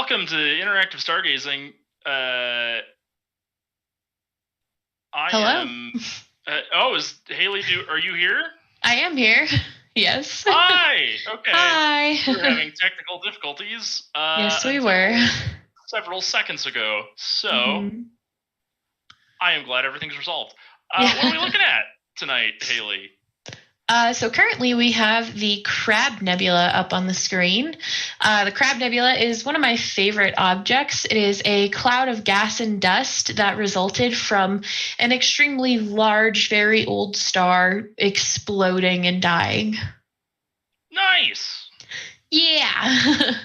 welcome to Interactive Stargazing. Hello. Is Haley? Are you here? I am here. Yes. Hi. Okay. Hi. We're having technical difficulties. Yes, we were. Several seconds ago. So Mhm. I am glad everything's resolved. What are we looking at tonight, Haley? So currently we have the Crab Nebula up on the screen. The Crab Nebula is one of my favorite objects. It is a cloud of gas and dust that resulted from an extremely large, very old star exploding and dying. Nice. Yeah.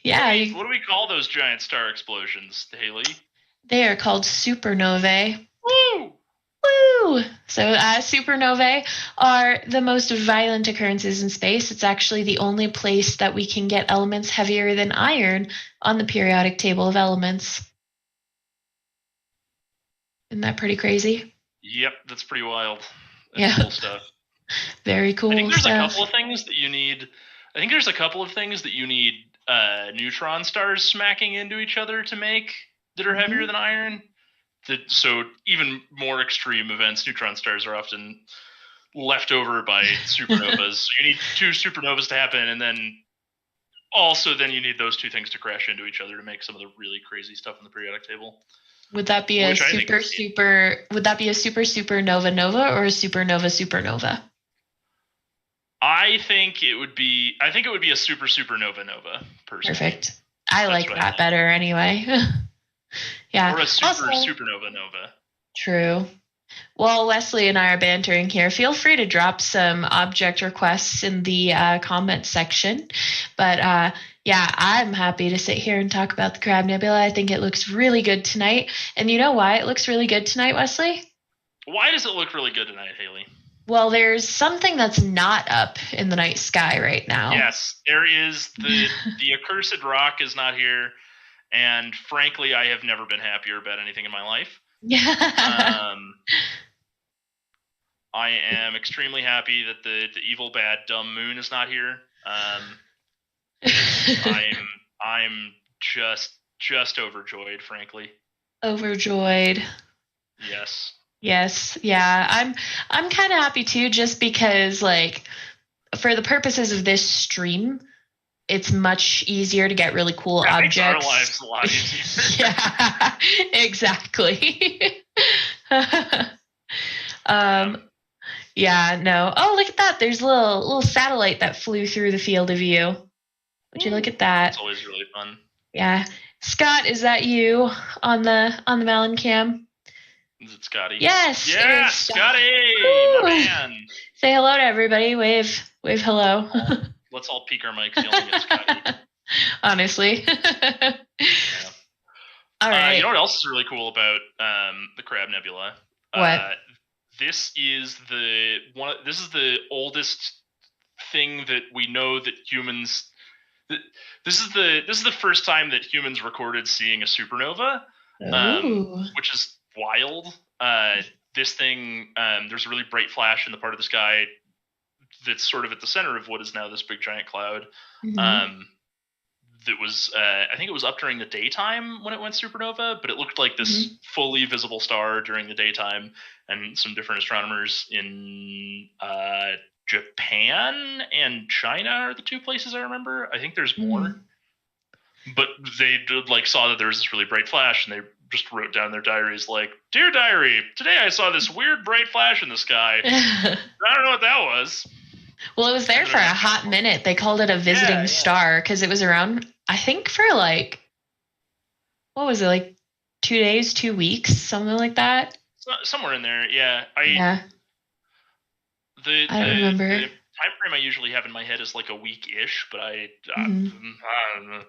Yeah. What do we call those giant star explosions, Haley? They are called supernovae. Woo! Woo! So supernovae are the most violent occurrences in space. It's actually the only place that we can get elements heavier than iron on the periodic table of elements. Isn't that pretty crazy? Yep, that's pretty wild. That's cool stuff. Very cool. I think there's a couple of things that you need. Neutron stars smacking into each other to make that are heavier than iron. So even more extreme events, neutron stars are often left over by supernovas. So you need two supernovas to happen, and then you need those two things to crash into each other to make some of the really crazy stuff in the periodic table. Would that be a Would that be a supernova nova or a supernova? I think it would be a supernova nova. Personally. Perfect. I like that better anyway. Yeah. Or a supernova nova. True. Well, Wesley and I are bantering here. Feel free to drop some object requests in the comment section. But yeah, I'm happy to sit here and talk about the Crab Nebula. I think it looks really good tonight. And you know why it looks really good tonight, Wesley? Why does it look really good tonight, Haley? Well, there's something that's not up in the night sky right now. Yes, there is. The accursed rock is not here. And frankly, I have never been happier about anything in my life. Yeah. I am extremely happy that the evil, bad, dumb moon is not here. I'm just overjoyed, frankly. Overjoyed. Yes. Yes. Yeah. I'm kind of happy too, just because, like, for the purposes of this stream, it's much easier to get really cool objects. Makes our lives a lot easier. Yeah, exactly. Yeah, no. Oh, look at that. There's a little satellite that flew through the field of view. Would you look at that? It's always really fun. Yeah. Scott, is that you on the Melon Cam? Is it Scotty? Yes. Yeah, Scotty, my man. Say hello to everybody. Wave hello. Let's all peek our mics yelling at Scotty. Honestly. Yeah. All right. You know what else is really cool about the Crab Nebula? What? This is the oldest thing that we know that humans. This is the first time that humans recorded seeing a supernova, which is wild. This thing, there's a really bright flash in the part of the sky that's sort of at the center of what is now this big giant cloud. That was, I think it was up during the daytime when it went supernova, but it looked like this fully visible star during the daytime, and some different astronomers in Japan and China are the two places I remember. I think there's more. But they saw that there was this really bright flash, and they just wrote down in their diaries like, "Dear diary, today I saw this weird bright flash in the sky. I don't know what that was." Well, it was there for a hot minute. They called it a visiting star because it was around, I think, for what was it, 2 days, 2 weeks, something like that? Somewhere in there, yeah. I don't remember. The time frame I usually have in my head is like a week-ish, but I don't know.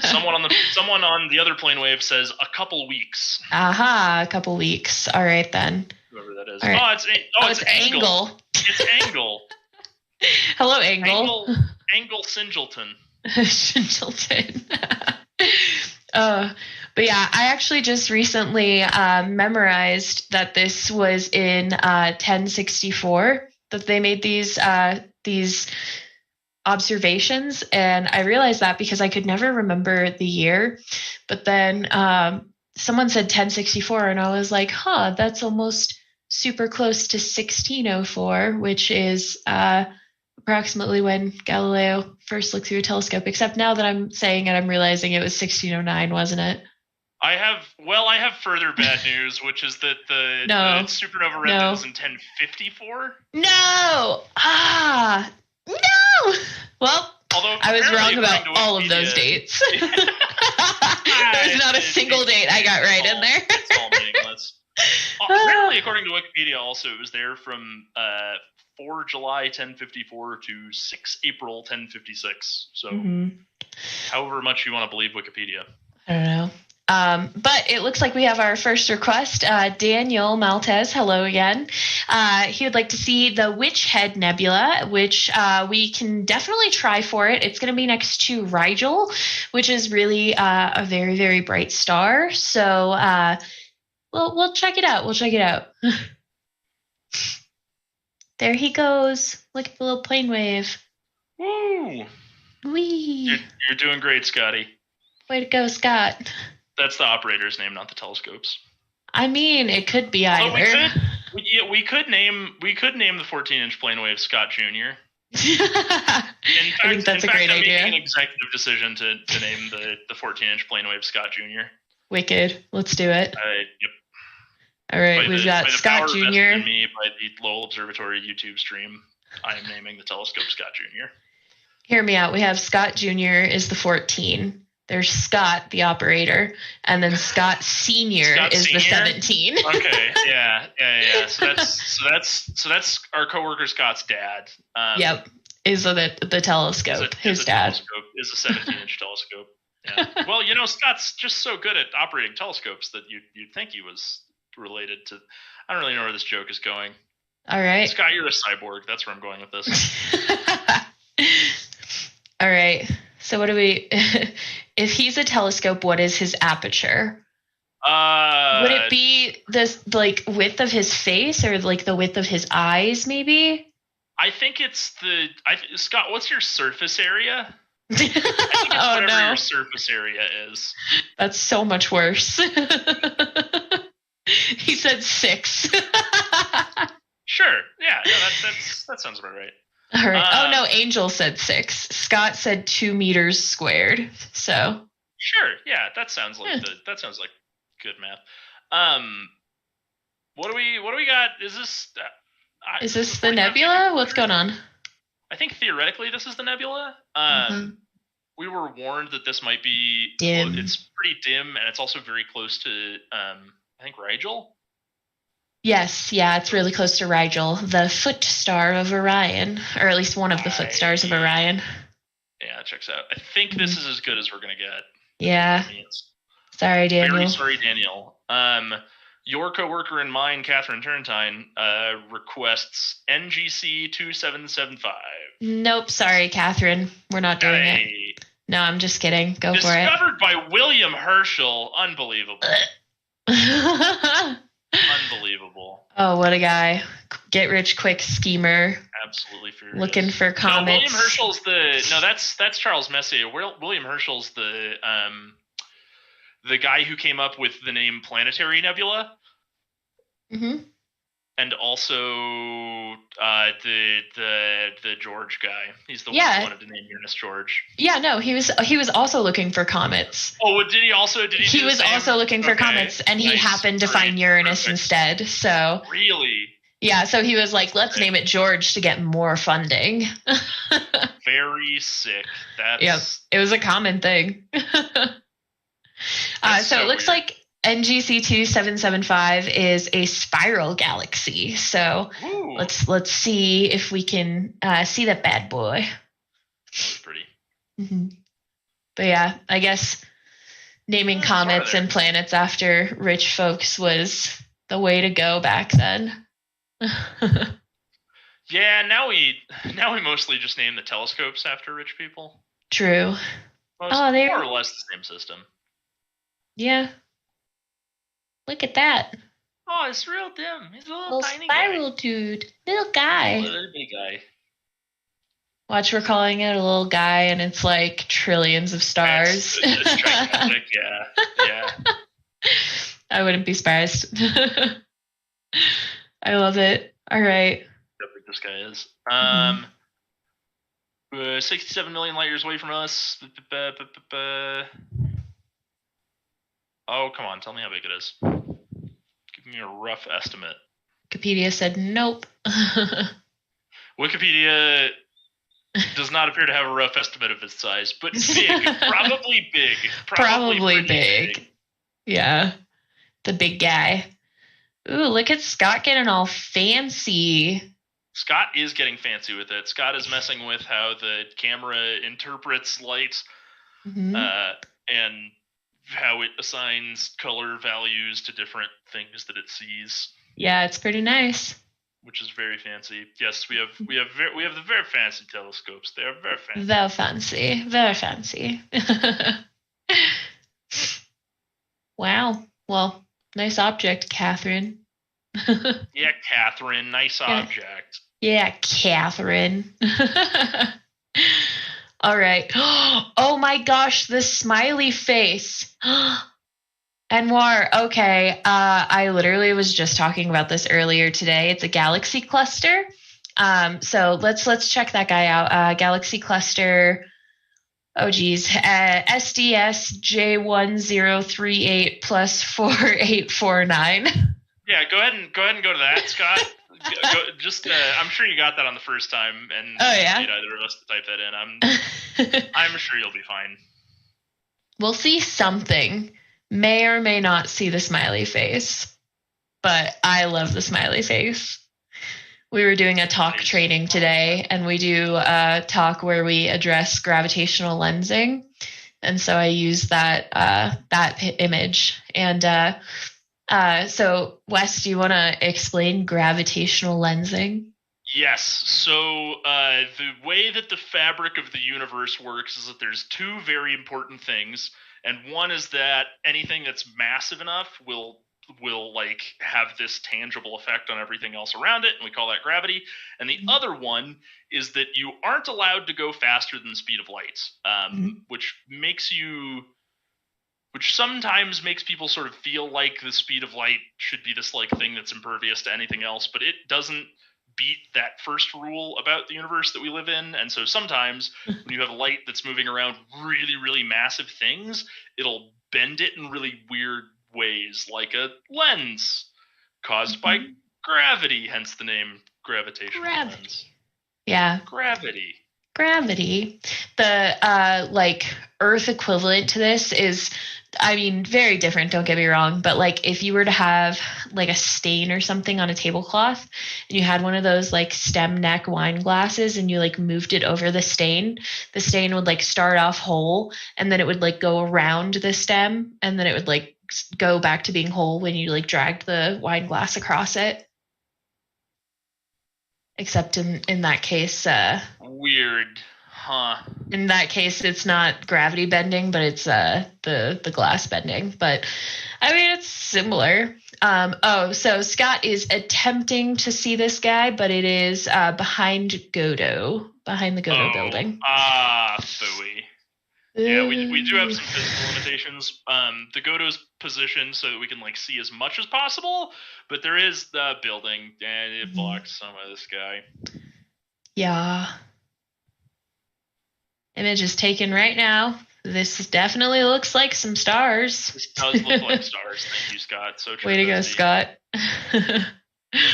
Someone on the other plane wave says a couple weeks. Aha, a couple weeks. All right then. Whoever that is. Right. It's Angle. It's Angle. Hello, Angle. Angle Singleton. Singleton. But yeah, I actually just recently memorized that this was in 1064 that they made these observations, and I realized that because I could never remember the year. But then someone said 1064, and I was like, huh, that's almost super close to 1604, which is approximately when Galileo first looked through a telescope. Except now that I'm saying it, I'm realizing it was 1609, wasn't it? I have further bad news, which is that the supernova remnant is in 1054. No! No! Well, although I was wrong about all of those dates. There's not a single date I got right in there. It's all meaningless. Apparently, according to Wikipedia, also it was there from 4 July 1054 to 6 April 1056. So, however much you want to believe Wikipedia. I don't know. But it looks like we have our first request. Daniel Maltez, hello again. He would like to see the Witch Head Nebula, which we can definitely try for it. It's going to be next to Rigel, which is really a very, very bright star. So we'll check it out. We'll check it out. There he goes. Look at the little plane wave. Woo! Wee! You're doing great, Scotty. Way to go, Scott. That's the operator's name, not the telescope's. I mean, it could be either. We could name the 14-inch plane wave Scott Jr. I think that's a great idea. I'm making an executive decision to name the 14-inch plane wave Scott Jr. Wicked. Let's do it. Yep. All right, we've got Scott Jr. In me by the Lowell Observatory YouTube stream. I am naming the telescope Scott Jr. Hear me out. We have Scott Jr. is the 14. There's Scott, the operator, and then Scott Senior is the 17. Okay, yeah. So that's our coworker Scott's dad. Yep, is the telescope. His dad telescope is a 17-inch telescope. Yeah. Well, Scott's just so good at operating telescopes that you'd think he was related to. I don't really know where this joke is going. All right, Scott, you're a cyborg. That's where I'm going with this. All right. So what do we? If he's a telescope, what is his aperture? Would it be this width of his face or the width of his eyes? Maybe. I think it's Scott. What's your surface area? I think it's whatever your surface area is. That's so much worse. He said 6. Sure. Yeah. No, that sounds about right. All right. No, Angel said 6. Scott said 2 meters squared. So. Sure. Yeah, that sounds like good math. What do we got? Is this the nebula? What's going on? I think theoretically this is the nebula. We were warned that this might be dim. It's pretty dim, and it's also very close to I think Rigel. Yes, yeah, it's really close to Rigel, the foot star of Orion, or at least one of the foot stars of Orion. Yeah, that checks out. I think this is as good as we're gonna get. Yeah. Sorry, Daniel. Very sorry, Daniel. Your coworker and mine, Catherine Turntine, requests NGC 2775. Nope, sorry, Catherine. We're not doing it. No, I'm just kidding. Go for it. Discovered by William Herschel. Unbelievable. Unbelievable. Oh, what a guy. Get rich quick schemer. Absolutely furious. Looking for comets. No, William Herschel's that's Charles Messier. William Herschel's the guy who came up with the name Planetary Nebula. Mm-hmm. And also the George guy. He's the one who wanted to name Uranus George. Yeah, no, he was also looking for comets. Oh, did he also? He was also looking for comets, and he happened to find Uranus instead. So really. Yeah, so he was like, let's name it George to get more funding. Very sick. Yep, it was a common thing. So it looks like NGC 2775 is a spiral galaxy. So let's see if we can see that bad boy. That's pretty. Mm-hmm. But yeah, I guess naming comets and planets after rich folks was the way to go back then. Yeah, now we mostly just name the telescopes after rich people. True. They're more or less the same system. Yeah. Look at that. Oh, it's real dim. He's a little tiny spiral guy. dude. Little guy. Little big guy. Watch, we're calling it a little guy, and it's like trillions of stars. It's gigantic, yeah. I wouldn't be surprised. I love it. All right. How big this guy is. 67 million light years away from us. Oh, come on. Tell me how big it is. Give me a rough estimate. Wikipedia said nope. Wikipedia does not appear to have a rough estimate of its size, but big. Probably big. Probably big. Yeah. The big guy. Ooh, look at Scott getting all fancy. Scott is getting fancy with it. Scott is messing with how the camera interprets light and how it assigns color values to different things that it sees. Yeah, it's pretty nice. Which is very fancy. Yes, we have the very fancy telescopes. They are very fancy. Very fancy. Very fancy. Wow. Well, nice object, Catherine. Yeah, Catherine. Nice object. Yeah, Catherine. All right. Oh my gosh, the smiley face. Anwar, okay. I literally was just talking about this earlier today. It's a galaxy cluster. So let's check that guy out. Galaxy cluster. Oh geez, SDS J1038 plus 4849. Yeah, go ahead and go to that, Scott. I'm sure you got that on the first time, and need either of us to type that in. I'm sure you'll be fine. We'll see something. May or may not see the smiley face, but I love the smiley face. We were doing a talk training today, and we do a talk where we address gravitational lensing, and so I use that image. And so, Wes, do you want to explain gravitational lensing? Yes. So the way that the fabric of the universe works is that there's two very important things. And one is that anything that's massive enough will like have this tangible effect on everything else around it, and we call that gravity. And the other one is that you aren't allowed to go faster than the speed of light, which sometimes makes people sort of feel like the speed of light should be this like thing that's impervious to anything else, but it doesn't beat that first rule about the universe that we live in. And so sometimes when you have light that's moving around really, really massive things, it'll bend it in really weird ways, like a lens caused by gravity, hence the name gravitational lens. Yeah. Gravity. The like Earth equivalent to this is, I mean, very different, don't get me wrong, but like if you were to have like a stain or something on a tablecloth and you had one of those like stem neck wine glasses and you like moved it over the stain would like start off whole and then it would like go around the stem and then it would like go back to being whole when you like dragged the wine glass across it. Except in that case, weird, huh? In that case, it's not gravity bending, but it's the glass bending. But I mean, it's similar. So Scott is attempting to see this guy, but it is behind the Godot building. Phooey. Yeah, we do have some physical limitations. The Godot's positioned so that we can like see as much as possible, but there is the building and it blocks some of this guy. Yeah. Image is taken right now. This definitely looks like some stars. This does look like stars. Thank you, Scott. So true. Way to go, Scott. Way to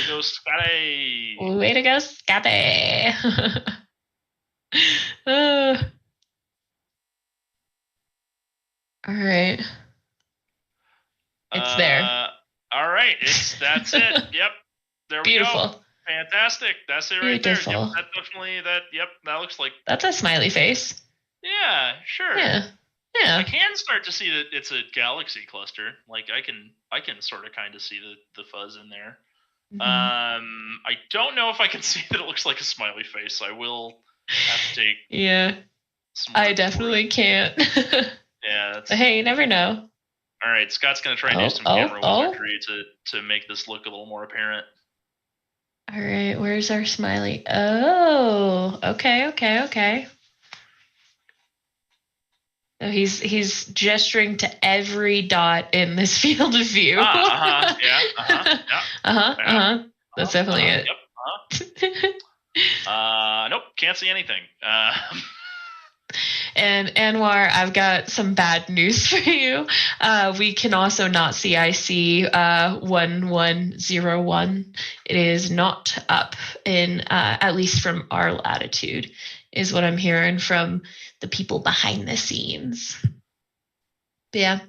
go, Scotty. Way to go, Scotty. All right. It's there. All right. That's it. Yep. There we Beautiful. Go. Fantastic. That's it right Beautiful. there. Yep, that definitely that looks like that's a smiley face. Yeah, sure. Yeah. I can start to see that it's a galaxy cluster. Like I can sort of kind of see the fuzz in there. I don't know if I can see that it looks like a smiley face. I will have to take I definitely can't. Yeah. But hey, you never know. All right, Scott's going to try and do some camera wizardry to make this look a little more apparent. All right, where's our smiley? Oh, okay. So he's gesturing to every dot in this field of view. That's definitely it. Yep. Nope, can't see anything. And Anwar, I've got some bad news for you. We can also not see IC 1101. It is not up in, at least from our latitude, is what I'm hearing from the people behind the scenes. But yeah,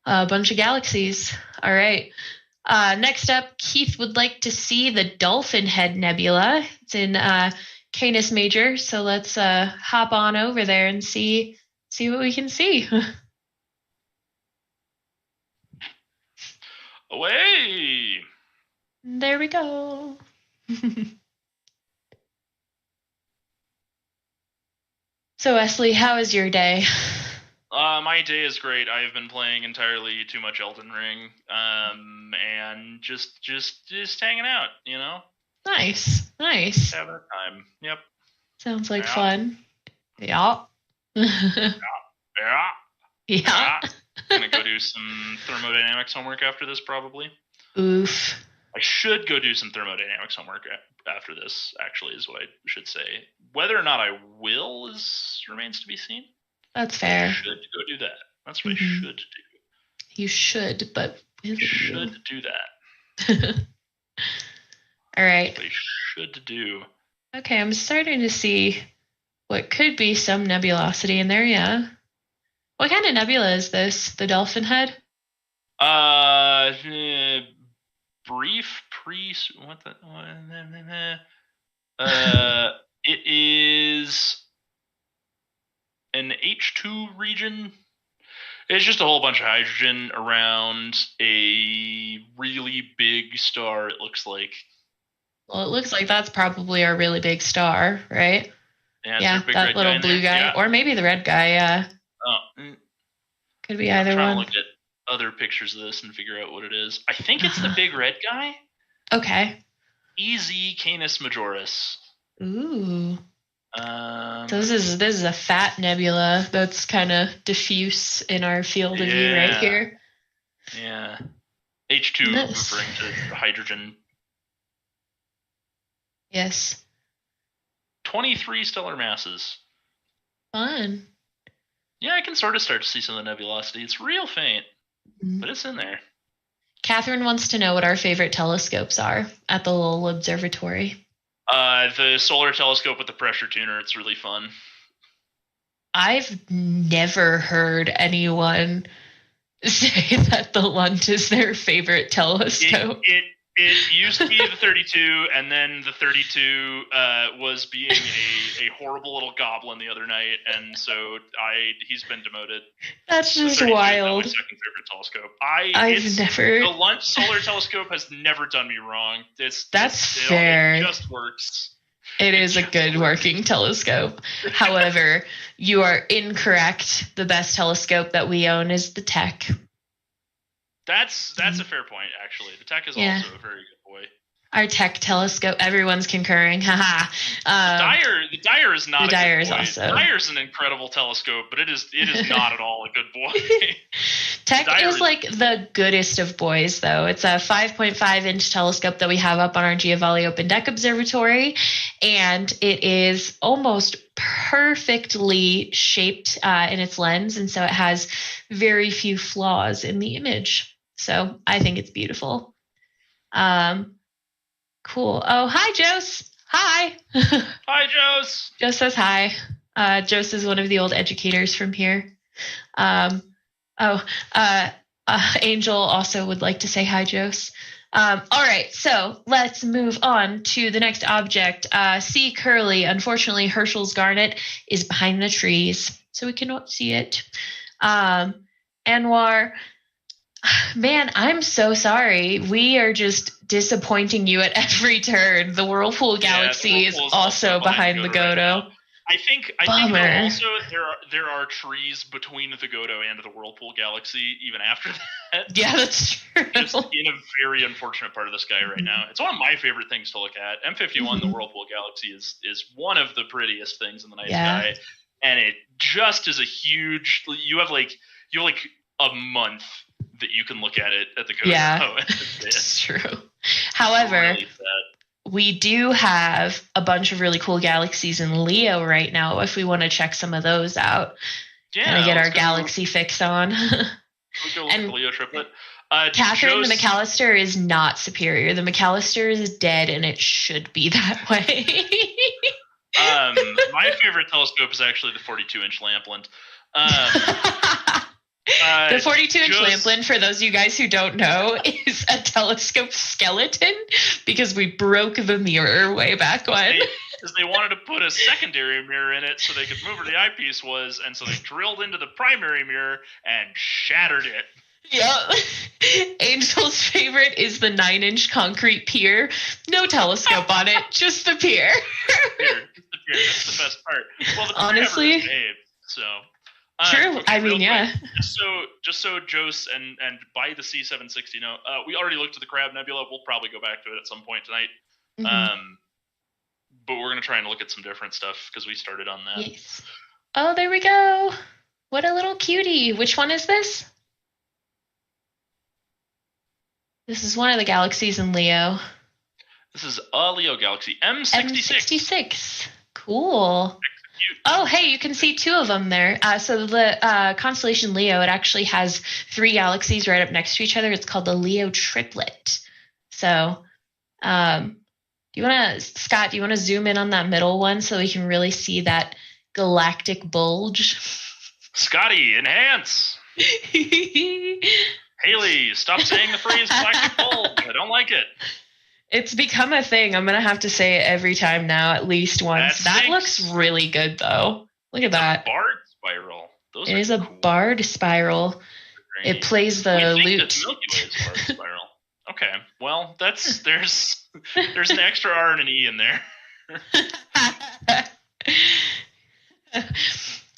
a bunch of galaxies. All right. Next up, Keith would like to see the Dolphin Head Nebula. It's in Canis Major, so let's hop on over there and see what we can see. Away! There we go. So Wesley, how is your day? My day is great. I have been playing entirely too much Elden Ring, and just hanging out, you know. Nice. Having a time. Yep. Sounds like fun. Yeah. Yeah. Gonna go do some thermodynamics homework after this, probably. Oof. I should go do some thermodynamics homework after this, actually, is what I should say. Whether or not I will remains to be seen. That's fair. I should go do that. That's what I should do. You should, but will you? Should do that. All right. That's what I should do. Okay, I'm starting to see what could be some nebulosity in there, yeah. What kind of nebula is this? The Dolphin Head? Brief what the it is an H2 region. It's just a whole bunch of hydrogen around a really big star, it looks like. Well, it looks like that's probably our really big star, right? Yeah, that little blue guy. Yeah. Or maybe the red guy, yeah. Could be either one. I'm trying to look at other pictures of this and figure out what it is. I think it's the big red guy. Okay. Easy Canis Majoris. Ooh. So this is a fat nebula that's kind of diffuse in our field of view right here. Yeah. H2 referring to hydrogen. Yes. 23 stellar masses. Fun. Yeah, I can sort of start to see some of the nebulosity. It's real faint, but it's in there. Catherine wants to know what our favorite telescopes are at the Lowell Observatory. The solar telescope with the pressure tuner. It's really fun. I've never heard anyone say that the Lunt is their favorite telescope. It used to be the 32, and then the 32 was being a horrible little goblin the other night, and so he's been demoted. That's just wild. My second favorite telescope. The Lunt Solar Telescope has never done me wrong. That's fair. It just works. It is a good working telescope. However, you are incorrect. The best telescope that we own is the Tech. That's a fair point, actually. The Tech is also a very good boy. Our Tech telescope, everyone's concurring. Haha. The Dyer is not. The Dyer is boy. also. The Dyer is an incredible telescope, but it is not at all a good boy. Tech is like the goodest of boys, though. It's a 5.5-inch telescope that we have up on our Giovanni Open Deck Observatory, and it is almost perfectly shaped in its lens, and so it has very few flaws in the image. So I think it's beautiful. Cool. Oh, hi, Jose. Hi. Hi, Jose. Jose says hi. Jose is one of the old educators from here. Angel also would like to say hi, Jose. All right, so let's move on to the next object. C. Curly. Unfortunately, Herschel's garnet is behind the trees, so we cannot see it. Anwar, man, I'm so sorry. We are just disappointing you at every turn. The Whirlpool Galaxy is also behind the Godo. I think Bummer. also there are trees between the Godo and the Whirlpool Galaxy even after that. Yeah, that's true. Just in a very unfortunate part of the sky right now. It's one of my favorite things to look at. M51, the Whirlpool Galaxy, is one of the prettiest things in the night sky, and it just is a huge. You have like a month that you can look at it at the Godo. Yeah, it's true. However, we do have a bunch of really cool galaxies in Leo right now if we want to check some of those out. Yeah, and get our galaxy fix on. We'll go with the Leo triplet. Catherine, the McAllister is not superior. The McAllister is dead, and it should be that way. My favorite telescope is actually the 42-inch Lampland. The 42-inch Lampland, for those of you guys who don't know, is a telescope skeleton because we broke the mirror way back when. Because they wanted to put a secondary mirror in it so they could move where the eyepiece was, and so they drilled into the primary mirror and shattered it. Yep. Angel's favorite is the 9-inch concrete pier. No telescope on it, just the pier. Just the pier. That's the best part. Well, the pier honestly, never behaved, so. True. Okay, I mean, yeah. Just so Jose and by the C760 note, we already looked at the Crab Nebula. We'll probably go back to it at some point tonight. But we're going to try and look at some different stuff because we started on that. Yes. Oh, there we go. What a little cutie. Which one is this? This is one of the galaxies in Leo. This is a Leo galaxy, M66. M66. Cool. Oh, hey, you can see two of them there. So the constellation Leo, it actually has 3 galaxies right up next to each other. It's called the Leo Triplet. So, Scott, do you want to zoom in on that middle one so we can really see that galactic bulge? Scotty, enhance. Haley, stop saying the phrase galactic bulge. I don't like it. It's become a thing. I'm going to have to say it every time now, at least once. That looks really good, though. Look at that. It's a barred spiral. It is a barred spiral. It plays the lute. Milky Way is a barred spiral. Okay. Well, there's an extra R and an E in there.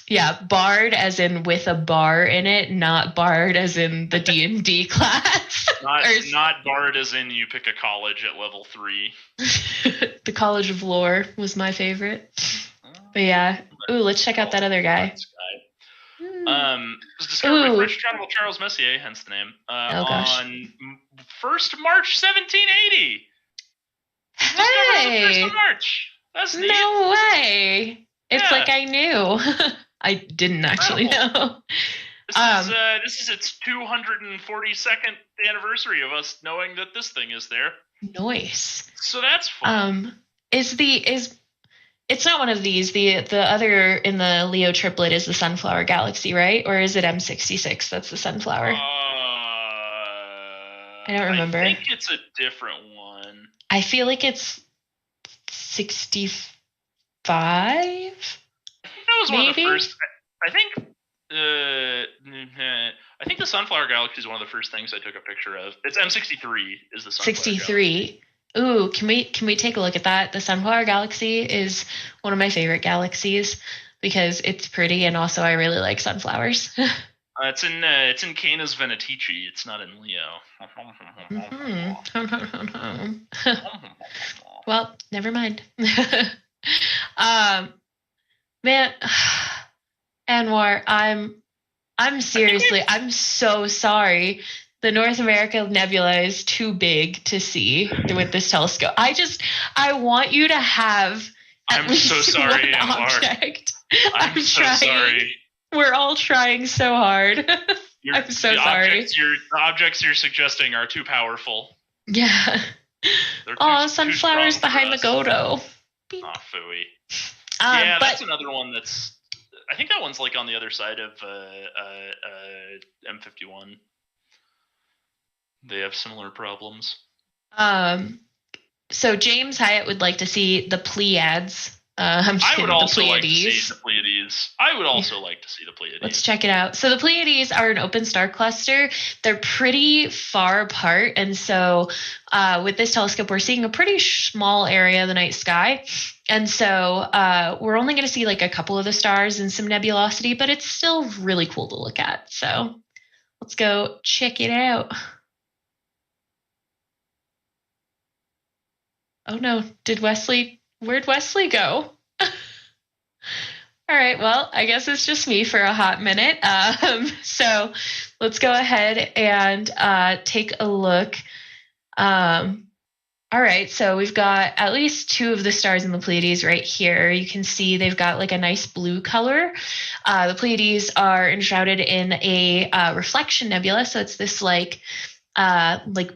Yeah, barred as in with a bar in it, not barred as in the D&D class. Not barred as in you pick a college at level 3. The College of Lore was my favorite. But yeah. Ooh, let's check out that other guy. It was discovered by French astronomer Charles Messier, hence the name, on 1st March 1780. Hey! 1st of March. That's neat. No way. It's like I knew. I didn't actually know. This is its 242nd anniversary of us knowing that this thing is there. Nice. So that's fun. It's not one of these. The other in the Leo triplet is the Sunflower Galaxy, right? Or is it M66? That's the Sunflower. I don't remember. I think it's a different one. I feel like it's 65. That was one of the first. I think the Sunflower Galaxy is one of the first things I took a picture of. It's M63 is the Sunflower 63. Galaxy. Ooh, can we take a look at that? The Sunflower Galaxy is one of my favorite galaxies because it's pretty and also I really like sunflowers. It's in Canis Venatici. It's not in Leo. Well, never mind. Man, Anwar, I'm seriously, I'm so sorry. The North America Nebula is too big to see with this telescope. I want you to have at least so sorry, one object. I'm so trying. Sorry. We're all trying so hard. I'm so sorry. The objects you're suggesting are too powerful. Yeah. Sunflowers behind the Godo. Oh, phooey. Yeah, that's another one that's. I think that one's like on the other side of M51. They have similar problems. So James Hyatt would like to see the Pleiades. I'm just I would kidding, also the like to see Pleiades. the Pleiades. I would also like to see the Pleiades. Let's check it out. So the Pleiades are an open star cluster. They're pretty far apart. And so with this telescope, we're seeing a pretty small area of the night sky. And so we're only going to see like a couple of the stars and some nebulosity, but it's still really cool to look at. So let's go check it out. Oh no, where'd Wesley go? All right, well, I guess it's just me for a hot minute. So let's go ahead and take a look. All right, so we've got at least two of the stars in the Pleiades right here. You can see they've got like a nice blue color. The Pleiades are enshrouded in a reflection nebula, so it's this like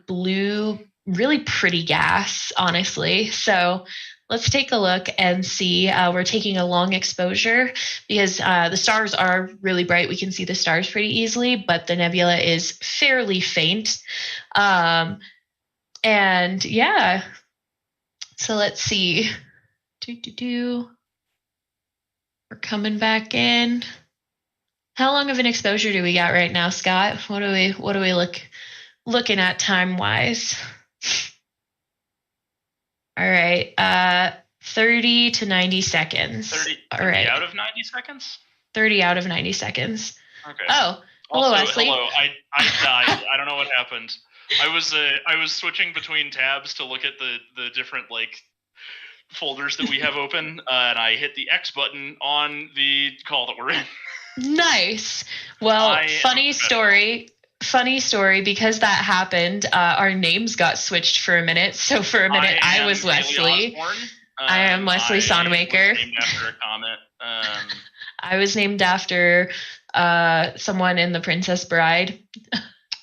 blue, really pretty gas, honestly. So let's take a look and see. We're taking a long exposure because the stars are really bright. We can see the stars pretty easily, but the nebula is fairly faint. And yeah, so let's see. We're coming back in. How long of an exposure do we got right now, Scott? What are we looking at time-wise? All right, 30 to 90 seconds. 30 All right. out of 90 seconds? 30 out of 90 seconds. Okay. Oh, hello, Wesley. Hello, I died. I don't know what happened. I was switching between tabs to look at the different like folders that we have open, and I hit the X button on the call that we're in. Nice. Well, funny story, because that happened, our names got switched for a minute. So for a minute, I was Wesley. I am Wesley Sonamaker. Named after a comet. I was named after someone in The Princess Bride.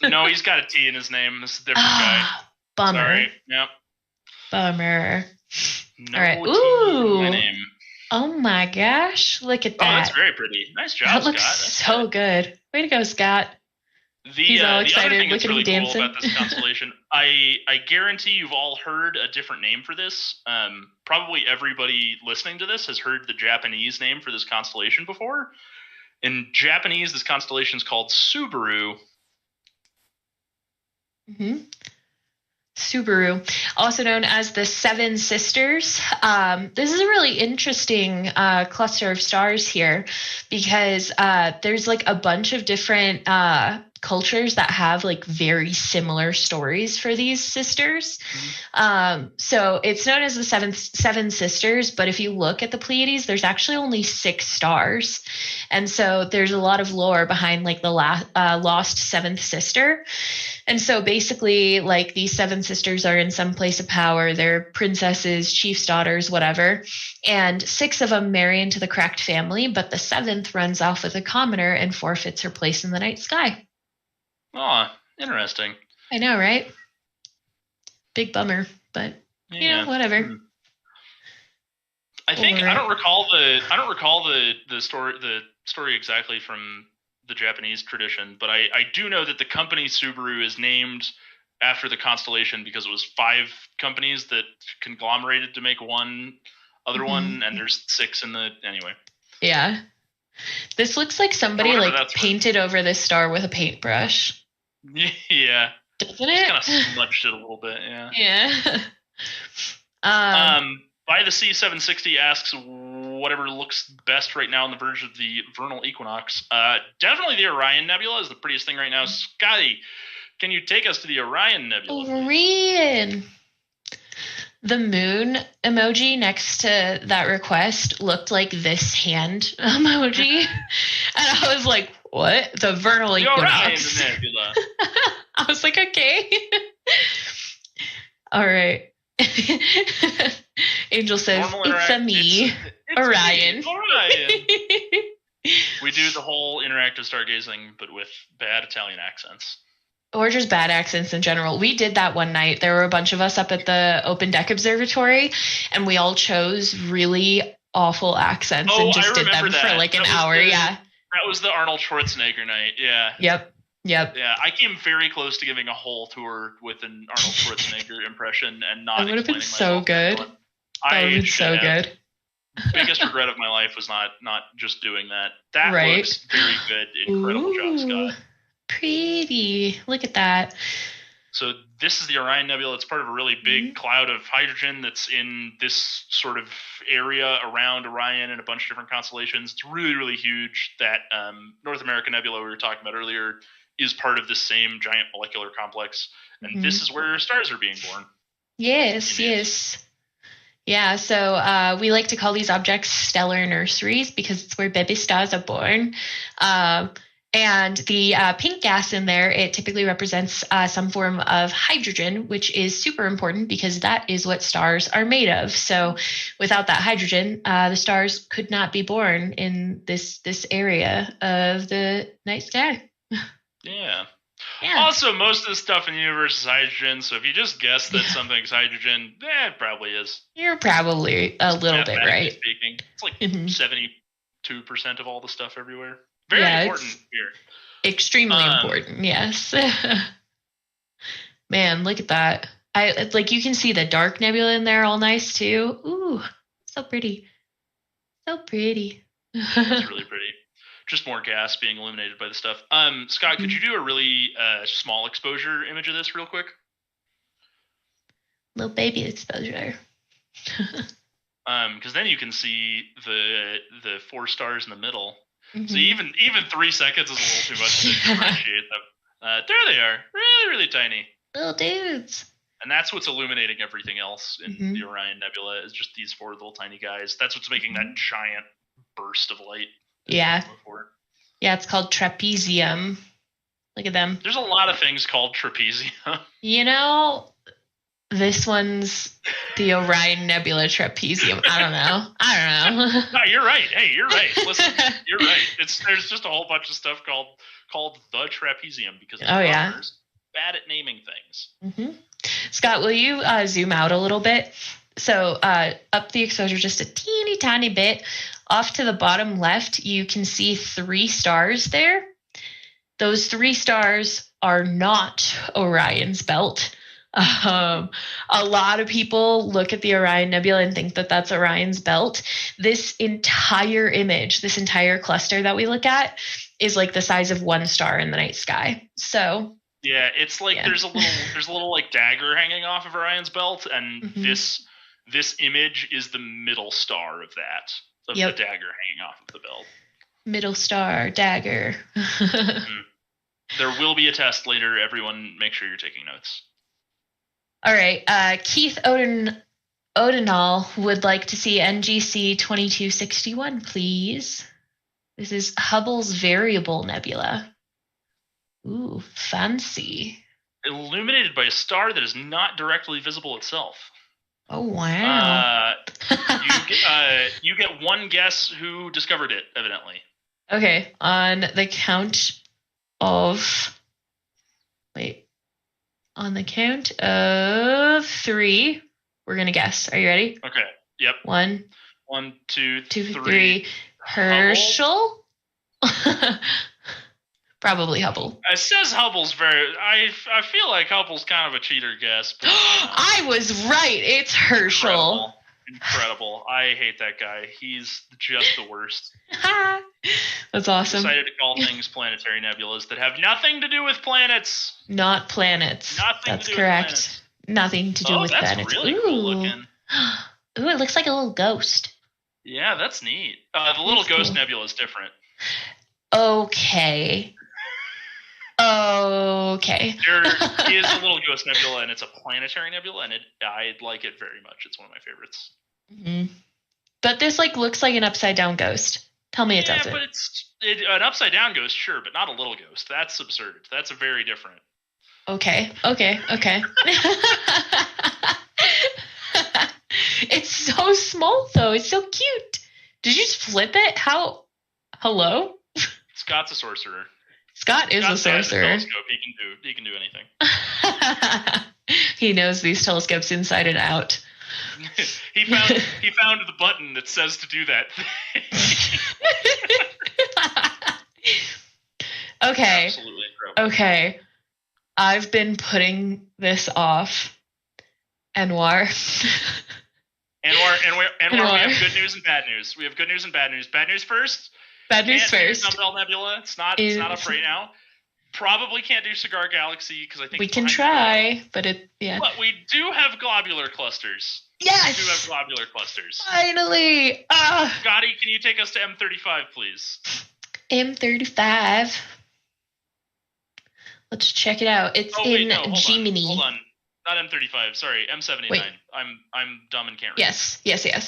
No, he's got a T in his name. This is a different guy. Bummer. Sorry. Yep. Bummer. No all right. Ooh. My name. Oh my gosh. Look at that. Oh, that's very pretty. Nice job, That looks Scott. so good. Way to go, Scott. He's all excited. The other thing that's really dancing. cool about this constellation, I guarantee you've all heard a different name for this. Probably everybody listening to this has heard the Japanese name for this constellation before. In Japanese, this constellation is called Subaru. Mm-hmm. Subaru, also known as the Seven Sisters. This is a really interesting cluster of stars here because there's like a bunch of different cultures that have like very similar stories for these sisters. So it's known as the Seven Sisters, but if you look at the Pleiades, there's actually only 6 stars. And so there's a lot of lore behind like the lost seventh sister. And so basically like these 7 sisters are in some place of power. They're princesses, chief's daughters, whatever. And 6 of them marry into the correct family, but the 7th runs off with a commoner and forfeits her place in the night sky. Oh, interesting. I know, right? Big bummer, but you know, whatever. I think I don't recall the story exactly from the Japanese tradition, but I do know that the company Subaru is named after the constellation because it was 5 companies that conglomerated to make one other one, and there's 6 in the anyway. Yeah. This looks like somebody like painted over this star with a paintbrush. Yeah. Doesn't it? Kind of smudged it a little bit, yeah. Yeah. By the C760 asks whatever looks best right now on the verge of the vernal equinox. Definitely the Orion Nebula is the prettiest thing right now. Scotty, can you take us to the Orion Nebula? Orion. The moon emoji next to that request looked like this hand emoji. And I was like, what? The vernal equinox. Orion Nebula. I was like, okay. All right. Angel says, it's me, Orion. Orion. We do the whole interactive stargazing, but with bad Italian accents. Or just bad accents in general. We did that one night. There were a bunch of us up at the Open Deck Observatory, and we all chose really awful accents and just did them for like an hour. Yeah. That was the Arnold Schwarzenegger night. Yeah. Yep. Yeah, I came very close to giving a whole tour with an Arnold Schwarzenegger impression and not. That would have been so good. That would have been so good. biggest regret of my life was not just doing that. That Right. looks very good. Incredible job, Scott. Pretty. Look at that. So this is the Orion Nebula. It's part of a really big cloud of hydrogen that's in this sort of area around Orion and a bunch of different constellations. It's really, really huge. That North American Nebula we were talking about earlier is part of this same giant molecular complex. And this is where stars are being born. Yes, yes. Yeah, so we like to call these objects stellar nurseries because it's where baby stars are born. And the pink gas in there, it typically represents some form of hydrogen, which is super important because that is what stars are made of. So without that hydrogen, the stars could not be born in this area of the night sky. Yeah. Also, most of the stuff in the universe is hydrogen, so if you just guess that something's hydrogen, it probably is. You're probably a little bit right. Speaking. It's like 72% of all the stuff everywhere. Very important here. Extremely important, yes. Man, look at that. You can see the dark nebula in there all nice too. Ooh, so pretty. So pretty. It's really pretty. Just more gas being illuminated by the stuff. Scott, could you do a really small exposure image of this real quick? Little baby exposure. Because then you can see the 4 stars in the middle. So even 3 seconds is a little too much to differentiate them. There they are, really, really tiny. Little dudes. And that's what's illuminating everything else in the Orion Nebula is just these 4 little tiny guys. That's what's making that giant burst of light. Yeah. Yeah, it's called trapezium. Look at them. There's a lot of things called trapezium. You know, this one's the Orion Nebula trapezium. I don't know. No, you're right. Hey, you're right. Listen, you're right. There's just a whole bunch of stuff called the trapezium because astronomers bad at naming things. Scott, will you zoom out a little bit? So up the exposure just a teeny tiny bit. Off to the bottom left, you can see 3 stars there. Those 3 stars are not Orion's belt. A lot of people look at the Orion Nebula and think that that's Orion's belt. This entire image, this entire cluster that we look at is like the size of 1 star in the night sky. So yeah, it's like there's a little like dagger hanging off of Orion's belt, and this image is the middle star of that. Of the dagger hanging off of the belt. Middle star, dagger. There will be a test later. Everyone, make sure you're taking notes. All right. Keith Odenall would like to see NGC 2261, please. This is Hubble's Variable Nebula. Ooh, fancy. Illuminated by a star that is not directly visible itself. Oh, wow. You get 1 guess who discovered it, evidently. Okay, on the count of... On the count of 3, we're going to guess. Are you ready? Okay, yep. 1, 2, 3. Herschel? Probably Hubble. It says Hubble's I feel like Hubble's kind of a cheater guess. But, I was right. It's Herschel. Incredible. I hate that guy. He's just the worst. That's awesome. Decided to call things planetary nebulas that have nothing to do with planets. Not planets. That's correct. Nothing to do with planets. That's really cool looking. Ooh, it looks like a little ghost. Yeah, that's neat. The little ghost nebula is different. Okay. There is a little ghost nebula, and it's a planetary nebula, and I like it very much. It's one of my favorites. But this looks like an upside down ghost. Tell me it doesn't. Yeah, but it's an upside down ghost, sure, but not a little ghost. That's absurd. That's a very different. Okay. It's so small though. It's so cute. Did you just flip it? How? Hello? Scott's a sorcerer. Scott is a sorcerer. Telescope. He can do anything. He knows these telescopes inside and out. he found the button that says to do that. Okay. Absolutely incredible. Okay. I've been putting this off. Anwar. Anwar, we have good news and bad news. We have good news and bad news. Bad news first. Bad news first. Dumbbell Nebula. It's not up right now. Probably can't do Cigar Galaxy because I think we can try, but But we do have globular clusters. Yes. We do have globular clusters. Finally. Gotti, can you take us to M35, please? M35. Let's check it out. It's in Gemini. Hold on. Not M35. Sorry, M79. Wait. I'm dumb and can't read. Yes.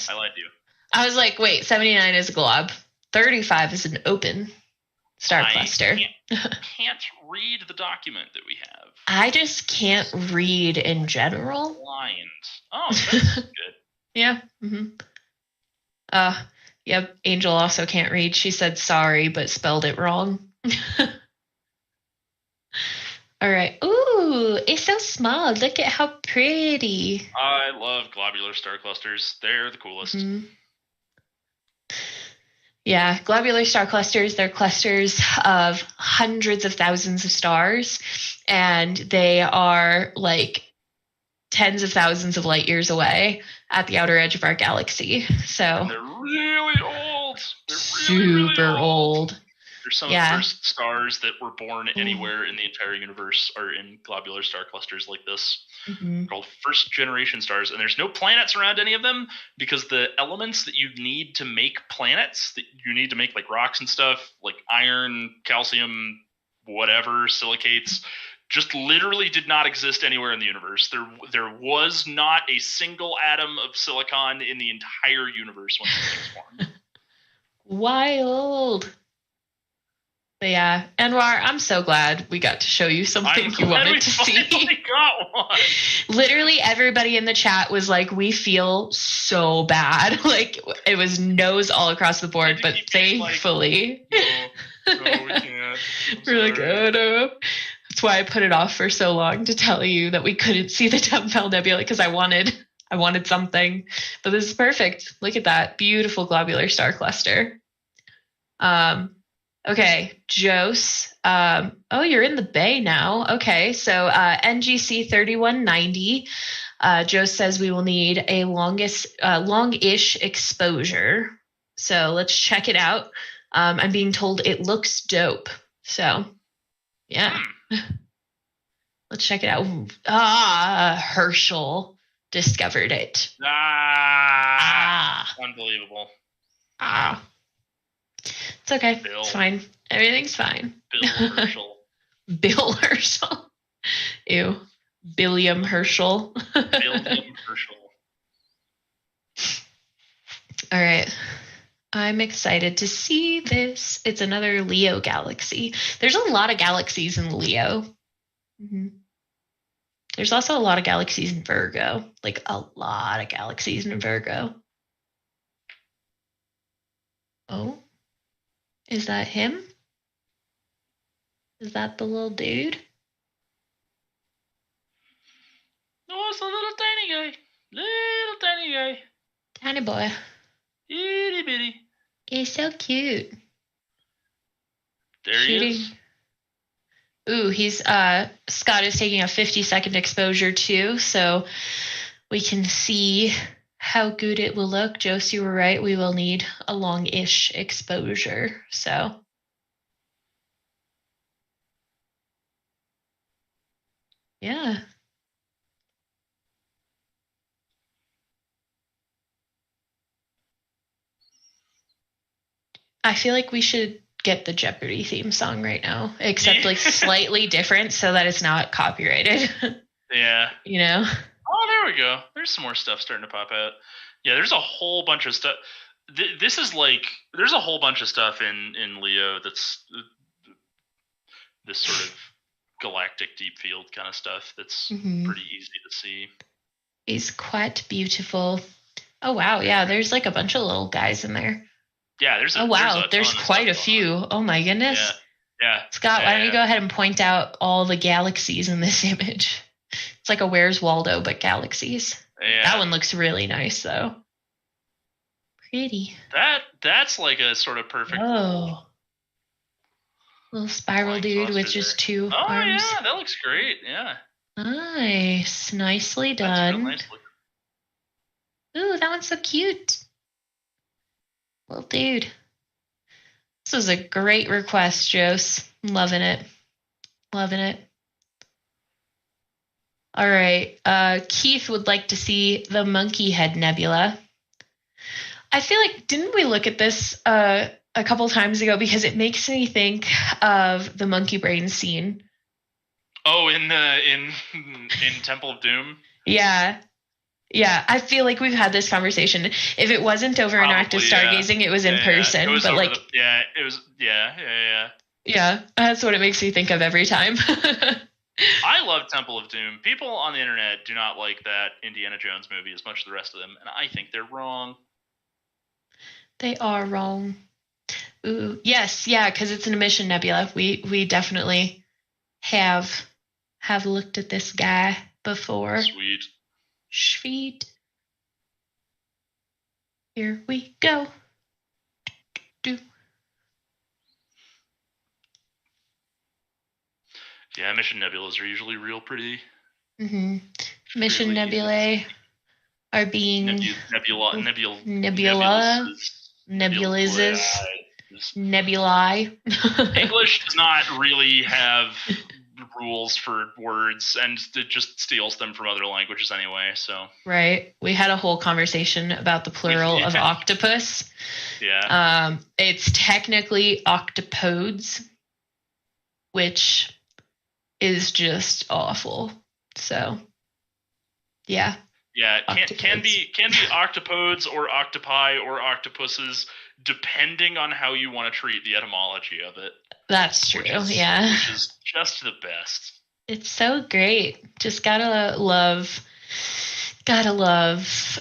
I lied to you. I was like, wait, 79 is a glob. 35 is an open star cluster. Can't read the document that we have. I just can't read in general. Blind. Oh, that's good. Yeah. Mm-hmm. Yep. Angel also can't read. She said sorry, but spelled it wrong. All right. Ooh, it's so small. Look at how pretty. I love globular star clusters. They're the coolest. Mm-hmm. Yeah, globular star clusters, they're clusters of hundreds of thousands of stars, and they are like tens of thousands of light years away at the outer edge of our galaxy. So and they're really old. They're super really old. There's some of the first stars that were born anywhere in the entire universe are in globular star clusters like this. Mm-hmm. Called first generation stars, and there's no planets around any of them because the elements that you need to make planets, that you need to make like rocks and stuff, like iron, calcium, whatever, silicates, just literally did not exist anywhere in the universe. There was not a single atom of silicon in the entire universe when these things formed. Wild. But yeah, Anwar, I'm so glad we got to show you something you wanted to see. Got one. Literally everybody in the chat was like, we feel so bad. Like it was no's all across the board, but thankfully. No, we can't. We're like, oh no. That's why I put it off for so long to tell you that we couldn't see the Dumbbell Nebula because I wanted something. But this is perfect. Look at that. Beautiful globular star cluster. Okay, Jose. You're in the bay now. Okay, so NGC 3190. Jose says we will need a longish exposure. So let's check it out. I'm being told it looks dope. So, yeah. Let's check it out. Herschel discovered it. Unbelievable. It's okay. Bill. It's fine. Everything's fine. Bill Herschel. Bill Herschel. Ew. Billiam Herschel. Billiam Herschel. All right. I'm excited to see this. It's another Leo galaxy. There's a lot of galaxies in Leo. Mm-hmm. There's also a lot of galaxies in Virgo. Like a lot of galaxies in Virgo. Oh. Is that him? Is that the little dude? No, it's a little tiny guy. Little tiny guy. Tiny boy. Itty bitty. He's so cute. There he is. Ooh, Scott is taking a 50-second exposure too, so we can see how good it will look. Jose, you were right. We will need a long-ish exposure. So, yeah. I feel like we should get the Jeopardy theme song right now, except like slightly different so that it's not copyrighted. Yeah. You know? Oh, there we go. There's some more stuff starting to pop out. Yeah, there's a whole bunch of stuff. This is like, there's a whole bunch of stuff in Leo that's this sort of galactic deep field kind of stuff that's pretty easy to see. Is quite beautiful. Oh, wow. Yeah, there's like a bunch of little guys in there. Yeah, there's quite a few. Oh, my goodness. Yeah. Scott, why don't you go ahead and point out all the galaxies in this image? It's like a Where's Waldo, but galaxies. Yeah. That one looks really nice, though. Pretty. That's like a sort of perfect little spiral dude with just two arms. Oh, yeah, that looks great. Yeah. Nice. Nicely done. That's real nicely. Ooh, that one's so cute. Little dude. This was a great request, Jose. I'm loving it. Loving it. All right. Keith would like to see the Monkey Head Nebula. I feel like, didn't we look at this a couple times ago? Because it makes me think of the monkey brain scene. Oh, in Temple of Doom? Yeah. Yeah, I feel like we've had this conversation. If it wasn't over interactive stargazing, it was in person. It was but like, it was. Yeah, that's what it makes me think of every time. I love Temple of Doom. People on the internet do not like that Indiana Jones movie as much as the rest of them, and I think they're wrong. They are wrong. Ooh, yes, yeah, because it's an emission nebula. We definitely have looked at this guy before. Sweet. Here we go. Yeah, mission nebulas are usually real pretty. Mm-hmm. Mission nebulae are being nebulae. English does not really have rules for words, and it just steals them from other languages anyway. So right, we had a whole conversation about the plural of octopus. Yeah. It's technically octopodes, which is just awful. So yeah. Yeah, can be octopodes or octopi or octopuses, depending on how you want to treat the etymology of it. That's true, yeah. Which is just the best. It's so great. Just gotta love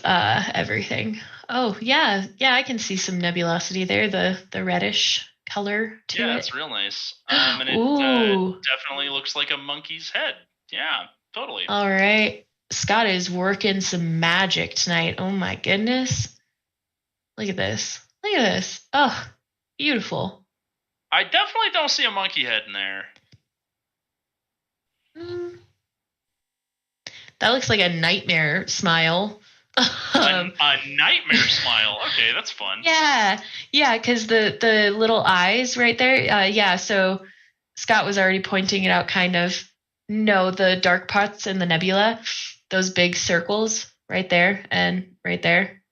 everything. Oh, yeah, I can see some nebulosity there, the reddish color to it. Yeah, it's real nice. And it definitely looks like a monkey's head. Yeah, totally. All right. Scott is working some magic tonight. Oh my goodness. Look at this. Oh, beautiful. I definitely don't see a monkey head in there. That looks like a nightmare smile. A nightmare smile. Okay, that's fun. Yeah, because the little eyes right there. Yeah, so Scott was already pointing it out kind of. No, the dark parts in the nebula, those big circles right there and right there.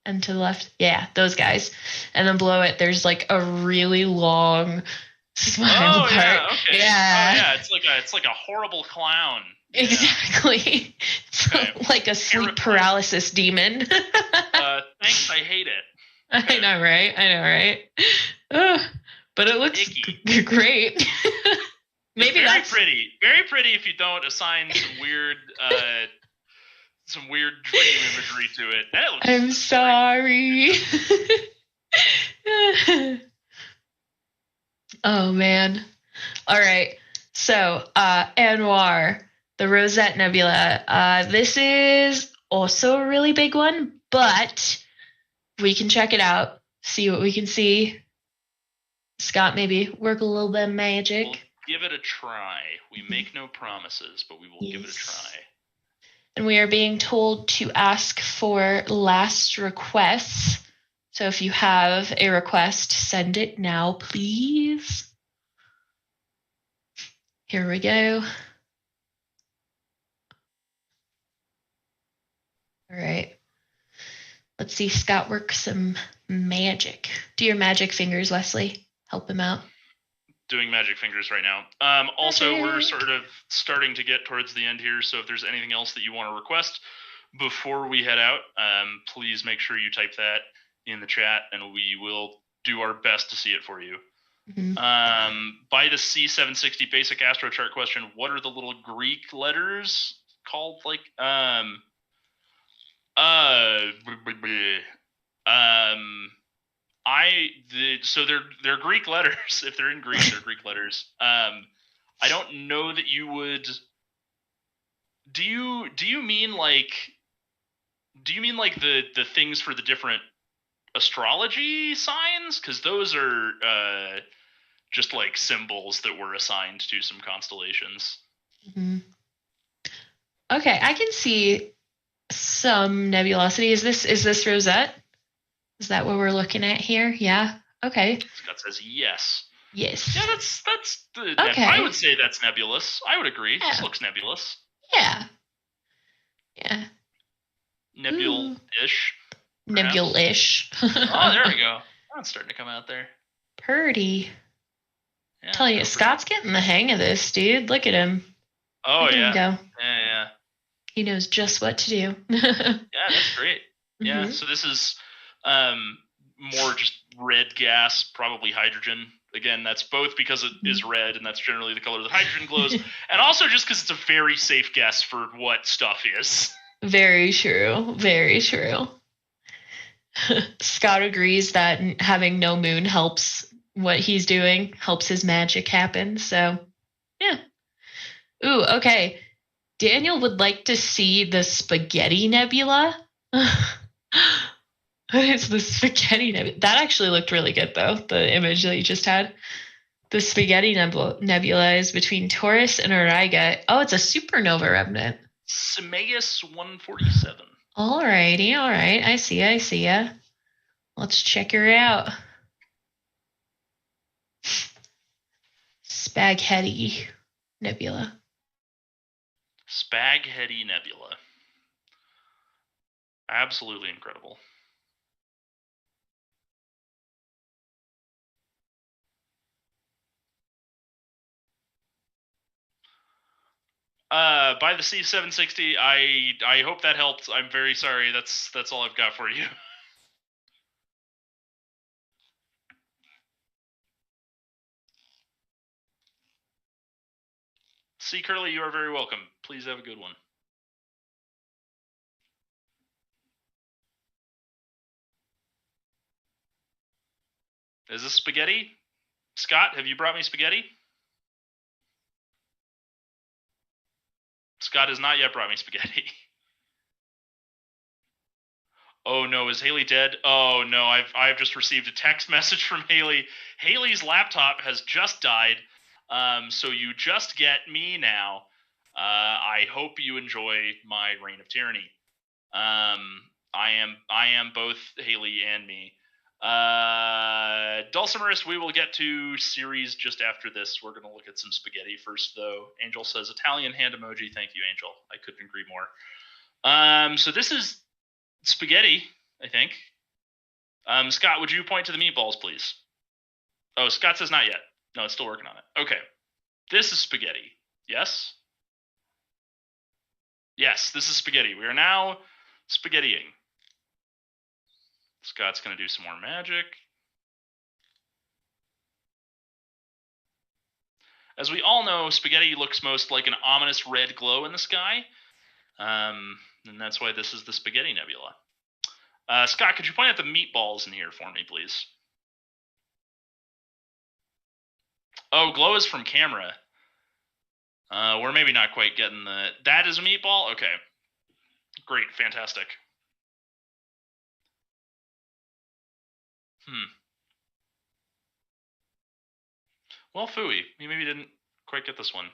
And to the left. Yeah, those guys. And then below it, there's like a really long smile part. Yeah, okay. Yeah. Oh, yeah, it's like a horrible clown. Yeah. Exactly. Okay. Like a sleep paralysis demon. Thanks, I hate it. Okay. I know, right? But it looks great. Maybe it's very pretty if you don't assign some weird dream imagery to it. I'm sorry. Oh man. All right. So Anwar, the Rosette Nebula. This is also a really big one, but we can check it out, see what we can see. Scott, maybe work a little bit of magic. We'll give it a try. We make no promises, but we will give it a try. And we are being told to ask for last requests. So if you have a request, send it now, please. Here we go. All right. Let's see Scott work some magic. Do your magic fingers, Leslie. Help him out. Doing magic fingers right now. Also, we're sort of starting to get towards the end here, so if there's anything else that you want to request before we head out, please make sure you type that in the chat, and we will do our best to see it for you. Mm-hmm. By the C760 basic astro chart question, what are the little Greek letters called? Like, so they're Greek letters. If they're in Greek, they're Greek letters. I don't know that you would. Do you mean like the things for the different astrology signs? Because those are just like symbols that were assigned to some constellations. Mm-hmm. Okay, I can see some nebulosity. Is this Rosette? Is that what we're looking at here? Yeah. Okay. Scott says yes. Yes. Yeah, that's the. Okay. I would say that's nebulous. I would agree. Yeah. This looks nebulous. Yeah. Yeah. Nebul-ish. Nebul-ish. Oh, there we go. That's starting to come out there. Purdy. Yeah, Tell you, Scott's getting the hang of this, dude. Look at him. Oh, Look at yeah. him go. Yeah. He knows just what to do. Yeah, that's great. Yeah, Mm-hmm. so this is more just red gas, probably hydrogen. Again, that's both because it is red, and that's generally the color that hydrogen glows, and also just because it's a very safe guess for what stuff is. Very true. Very true. Scott agrees that having no moon helps what he's doing, helps his magic happen. So, yeah. Ooh, okay. Daniel would like to see the Spaghetti Nebula. It's the Spaghetti Nebula. That actually looked really good, though, the image that you just had. The Spaghetti Nebula is between Taurus and Auriga. Oh, it's a supernova remnant. Semaeus 147. Alrighty, all right. I see ya. Let's check her out. Spaghetti Nebula. Spaghetti Nebula. Absolutely incredible. By the C760, I hope that helped. I'm very sorry. That's all I've got for you. C. Curly, you are very welcome. Please have a good one. Is this spaghetti? Scott, have you brought me spaghetti? Scott has not yet brought me spaghetti. Oh no, is Haley dead? Oh no, I've just received a text message from Haley. Haley's laptop has just died. So you just get me now. I hope you enjoy my reign of tyranny. I am both Haley and me. Dulcimerus, we will get to series just after this. We're going to look at some spaghetti first, though. Angel says Italian hand emoji. Thank you, Angel. I couldn't agree more. So this is spaghetti, I think. Scott, would you point to the meatballs, please? Oh, Scott says not yet. No, it's still working on it. Okay. This is spaghetti. Yes? Yes, this is spaghetti. We are now spaghettiing. Scott's going to do some more magic. As we all know, spaghetti looks most like an ominous red glow in the sky. And that's why this is the Spaghetti Nebula. Scott, could you point out the meatballs in here for me, please? Oh, glow is from camera. We're maybe not quite getting the... That is a meatball? Okay. Great, fantastic. Well, phooey. You maybe didn't quite get this one.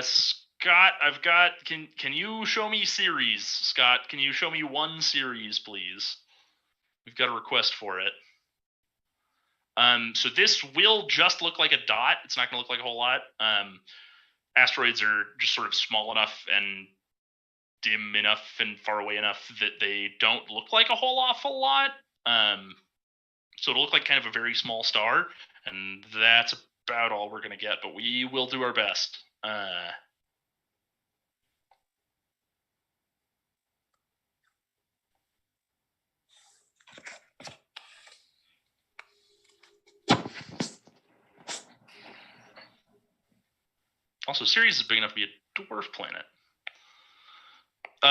Scott, I've got... Can you show me series, Scott? Can you show me one series, please? We've got a request for it. So this will just look like a dot. It's not going to look like a whole lot. Asteroids are just sort of small enough and dim enough and far away enough that they don't look like a whole awful lot. So it'll look like kind of a very small star, and that's about all we're going to get, but we will do our best. Also, Ceres is big enough to be a dwarf planet.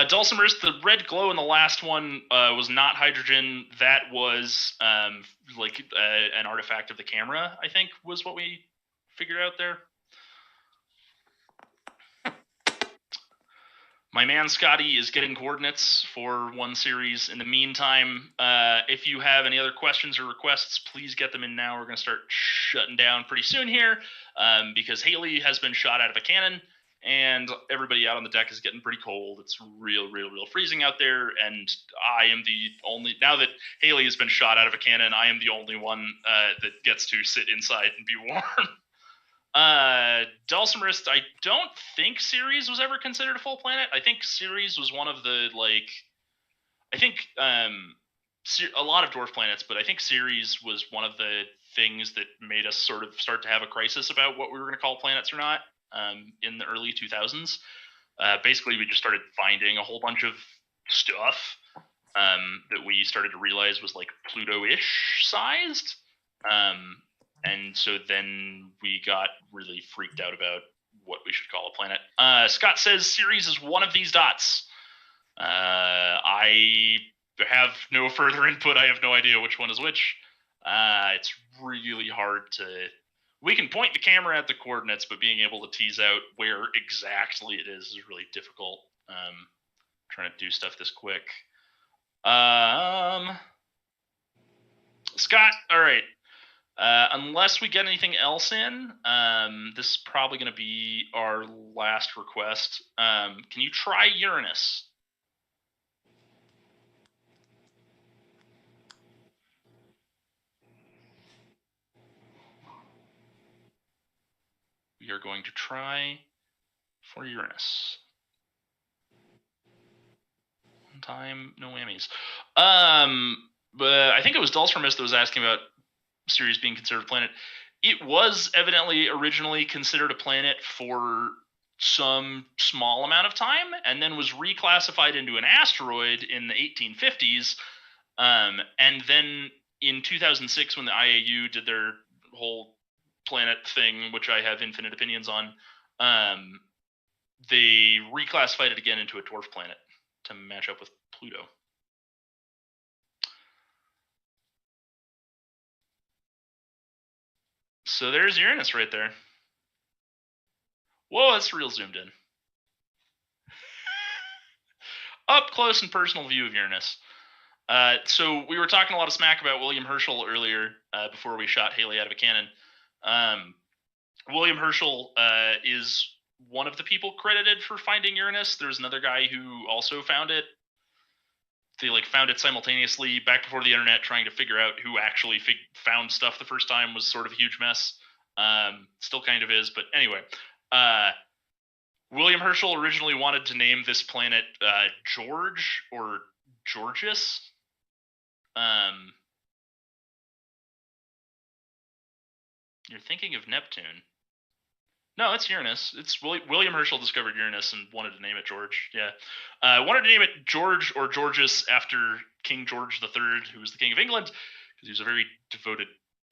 Dulcimer's, the red glow in the last one was not hydrogen. That was like an artifact of the camera, I think, was what we figured out there. My man Scotty is getting coordinates for one series. In the meantime, if you have any other questions or requests, please get them in now. We're going to start shutting down pretty soon here because Haley has been shot out of a cannon, and everybody out on the deck is getting pretty cold. It's real freezing out there, and I am the only... Now that Haley has been shot out of a cannon, I am the only one that gets to sit inside and be warm. Dulcimerist, I don't think Ceres was ever considered a full planet. I think Ceres was one of the, like... I think a lot of dwarf planets, but I think Ceres was one of the things that made us sort of start to have a crisis about what we were going to call planets or not in the early 2000s. Basically, we just started finding a whole bunch of stuff that we started to realize was, like, Pluto-ish sized. And so then we got really freaked out about what we should call a planet. Scott says Ceres is one of these dots. I have no further input. I have no idea which one is which. It's really hard to... We can point the camera at the coordinates, but being able to tease out where exactly it is really difficult. Trying to do stuff this quick. Scott, all right. Unless we get anything else in, this is probably going to be our last request. Can you try Uranus? We are going to try for Uranus. One time, no whammies. But I think it was Dulcimerist that was asking about Ceres being considered a planet. It was evidently originally considered a planet for some small amount of time, and then was reclassified into an asteroid in the 1850s. And then in 2006, when the IAU did their whole planet thing, which I have infinite opinions on, they reclassified it again into a dwarf planet to match up with Pluto. So there's Uranus right there. Whoa, that's real zoomed in. Up close and personal view of Uranus. So we were talking a lot of smack about William Herschel earlier before we shot Haley out of a cannon. William Herschel is one of the people credited for finding Uranus. There's another guy who also found it. They found it simultaneously back before the internet. Trying to figure out who actually found stuff the first time was sort of a huge mess. Still kind of is, but anyway. William Herschel originally wanted to name this planet George or Georgius. You're thinking of Neptune. No, it's Uranus. It's William Herschel discovered Uranus and wanted to name it George. Yeah. Wanted to name it George or Georgius after King George III, who was the King of England, because he was a very devoted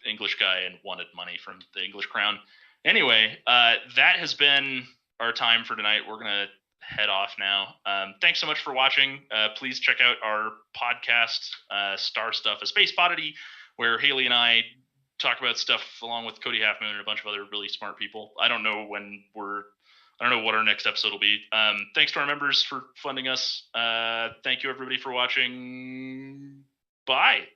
English guy and wanted money from the English crown. Anyway, that has been our time for tonight. We're going to head off now. Thanks so much for watching. Please check out our podcast, Star Stuff, A Space Oddity, where Haley and I talk about stuff along with Cody Halfmoon and a bunch of other really smart people. I don't know what our next episode will be. Thanks to our members for funding us. Thank you everybody for watching. Bye.